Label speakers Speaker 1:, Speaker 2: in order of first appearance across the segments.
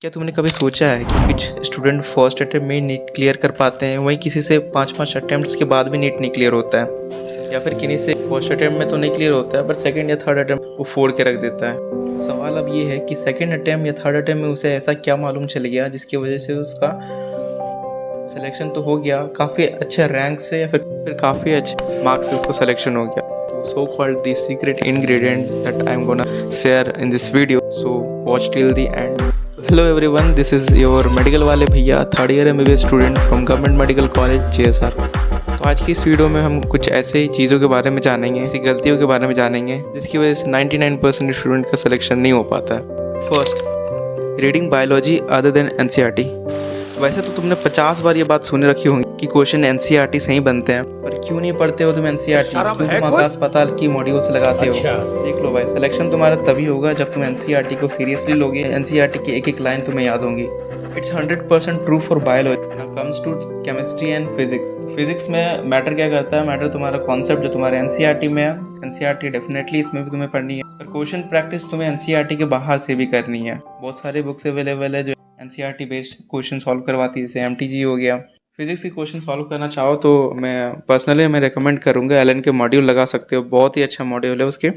Speaker 1: क्या तुमने कभी सोचा है कि कुछ स्टूडेंट फर्स्ट अटेम्प्ट में नीट क्लियर कर पाते हैं, वहीं किसी से 5-5 अटेम्प्ट्स के बाद भी नीट नहीं क्लियर होता है, या फिर किन्हीं से फर्स्ट अटेम्प्ट में तो नहीं क्लियर होता है बट सेकंड या थर्ड अटेम्प्ट वो फोड़ के रख देता है। सवाल अब ये है कि सेकंड अटेम्प्ट या थर्ड अटेम्प्ट में उसे ऐसा क्या मालूम चल गया जिसकी वजह से उसका सिलेक्शन तो हो गया काफ़ी अच्छे रैंक से, या फिर काफ़ी अच्छे मार्क्स से उसका सिलेक्शन हो गया। So called the secret ingredient that I'm gonna share in this video, so watch till the end. Hello everyone, this is your medical वाले भैया third year MBBS student from government medical college JSR। तो आज की इस video में हम कुछ ऐसे ही चीज़ों के बारे में जानेंगे, ऐसी गलतियों के बारे में जानेंगे जिसकी वजह से 99% स्टूडेंट का सिलेक्शन नहीं हो पाता है। First, reading biology other than NCERT। वैसे तो तुमने 50 बार ये बात सुन रखी होंगी कि क्वेश्चन NCERT से ही बनते हैं, पर क्यों नहीं पढ़ते हो तुम NCERT? क्यों तुम आकाश पाताल की मॉड्यूल्स लगाते हो? देख लो भाई, सिलेक्शन तुम्हारा तभी होगा जब तुम NCERT को सीरियसली लोगे। NCERT की एक एक लाइन तुम्हें याद होंगी। It's 100% true for biology. Now comes to chemistry and physics. Physics में मैटर क्या करता है? मैटर तुम्हारा कॉन्सेप्ट जो तुम्हारे NCERT में है। NCERT डेफिनेटली इसमें भी तुम्हें पढ़नी है, पर क्वेश्चन प्रैक्टिस तुम्हें NCERT के बाहर से भी करनी है। बहुत सारे बुक्स अवेलेबल है जो NCERT बेस्ड क्वेश्चन सॉल्व करवाती है, जैसे MTG हो गया। फिजिक्स के क्वेश्चन सॉल्व करना चाहो तो मैं रेकमेंड करूँगा एलन के मॉड्यूल लगा सकते हो, बहुत ही अच्छा मॉड्यूल है उसके।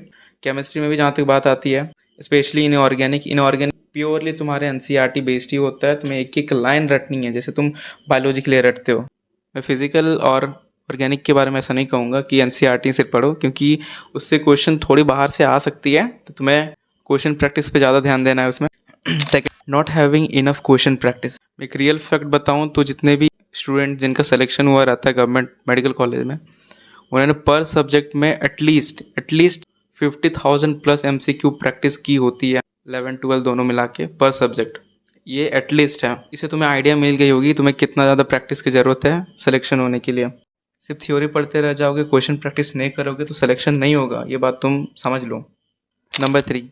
Speaker 1: केमिस्ट्री में भी जहाँ तक बात आती है, स्पेशली इनऑर्गेनिक प्योरली तुम्हारे NCERT बेस्ड ही होता है। तुम्हें एक एक लाइन रटनी है जैसे तुम बायोलॉजी के लिए रटते हो। मैं फिजिकल और ऑर्गेनिक के बारे में ऐसा नहीं कहूँगा कि NCERT से पढ़ो, क्योंकि उससे क्वेश्चन थोड़ी बाहर से आ सकती है, तो तुम्हें क्वेश्चन प्रैक्टिस पे ज़्यादा ध्यान देना है उसमें। Second, not having enough question practice. एक रियल फैक्ट बताऊं तो जितने भी स्टूडेंट जिनका सिलेक्शन हुआ रहता है गवर्नमेंट मेडिकल कॉलेज में, उन्होंने पर सब्जेक्ट में एटलीस्ट 50,000 प्लस MCQ प्रैक्टिस की होती है, 11-12 दोनों मिला के पर सब्जेक्ट। ये एटलीस्ट है। इससे तुम्हें आइडिया मिल गई होगी तुम्हें कितना ज़्यादा प्रैक्टिस की ज़रूरत है सिलेक्शन होने के लिए। सिर्फ थ्योरी पढ़ते रह जाओगे, क्वेश्चन प्रैक्टिस नहीं करोगे तो सिलेक्शन नहीं होगा, ये बात तुम समझ लो। Number 3,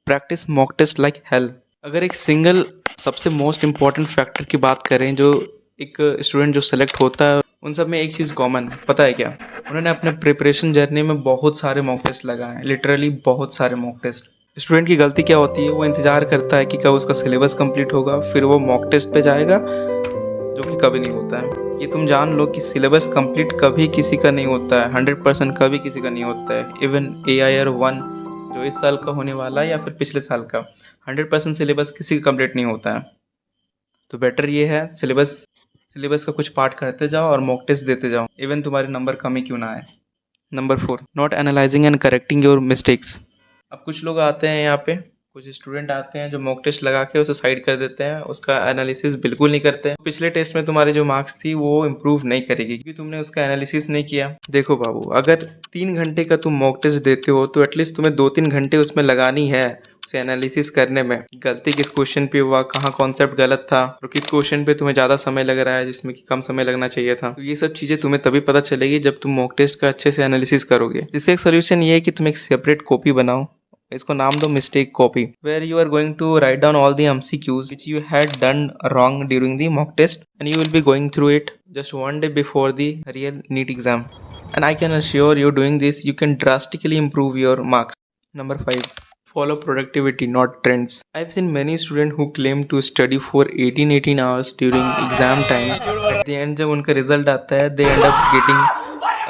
Speaker 1: practice mock test like hell. अगर एक सिंगल सबसे मोस्ट इम्पॉर्टेंट फैक्टर की बात करें जो एक स्टूडेंट जो सेलेक्ट होता है, उन सब में एक चीज़ कॉमन पता है क्या? उन्होंने अपने प्रिपरेशन जर्नी में बहुत सारे मॉक टेस्ट लगाए हैं, लिटरली बहुत सारे मॉक टेस्ट। स्टूडेंट की गलती क्या होती है? वो इंतज़ार करता है कि कब उसका सिलेबस कंप्लीट होगा, फिर वो मॉक टेस्ट पे जाएगा, जो कि कभी नहीं होता है। ये तुम जान लो कि सिलेबस कंप्लीट कभी किसी का नहीं होता है, 100% कभी किसी का नहीं होता है। इवन AIR 1 जो इस साल का होने वाला है या फिर पिछले साल का, 100% सिलेबस किसी का कंप्लीट नहीं होता है। तो बेटर ये है सिलेबस का कुछ पार्ट करते जाओ और मॉक टेस्ट देते जाओ, इवन तुम्हारे नंबर कम ही क्यों ना आए। Number 4, not analysing and correcting your mistakes. अब कुछ लोग आते हैं यहाँ पे, कुछ स्टूडेंट आते हैं जो मॉक टेस्ट लगा के उसे साइड कर देते हैं, उसका एनालिसिस बिल्कुल नहीं करते हैं। पिछले टेस्ट में तुम्हारे जो मार्क्स थी वो इम्प्रूव नहीं करेगी क्योंकि तुमने उसका एनालिसिस नहीं किया। देखो बाबू, अगर 3 घंटे का तुम मॉक टेस्ट देते हो तो एटलीस्ट तुम्हें 2-3 घंटे उसमें लगानी है उसे एनालिसिस करने में। गलती किस क्वेश्चन पे हुआ, कहाँ कॉन्सेप्ट गलत था, और किस क्वेश्चन पे तुम्हें ज़्यादा समय लग रहा है जिसमें कि कम समय लगना चाहिए था। तो ये सब चीज़ें तुम्हें तभी पता चलेगी जब तुम मॉक टेस्ट का अच्छे से एनालिसिस करोगे। इससे एक सोल्यूशन ये है कि तुम एक सेपरेट कॉपी बनाओ, इसको नाम दो mistake copy, where you are going to write down all the MCQs which you had done wrong during the mock test, and you will be going through it just one day before the real NEET exam, and I can assure you doing this you can drastically improve your marks. Number 5, follow productivity not trends. I've seen many students who claim to study for 18 hours during exam time. At the end जब उनका result आता है they end up getting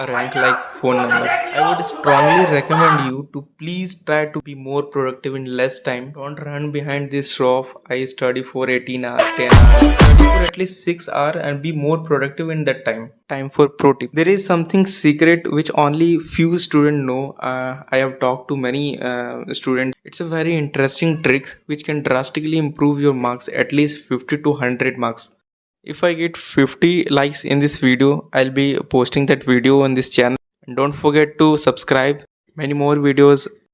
Speaker 1: a rank like phone number. I would strongly recommend you to please try to be more productive in less time. Don't run behind this show of I study for 18 hours, 10 hours. Study for at least 6 hours and be more productive in that time. Time for pro tip. There is something secret which only few students know. I have talked to many students. It's a very interesting trick which can drastically improve your marks at least 50 to 100 marks. If I get 50 likes in this video, I'll be posting that video on this channel. And don't forget to subscribe. Many more videos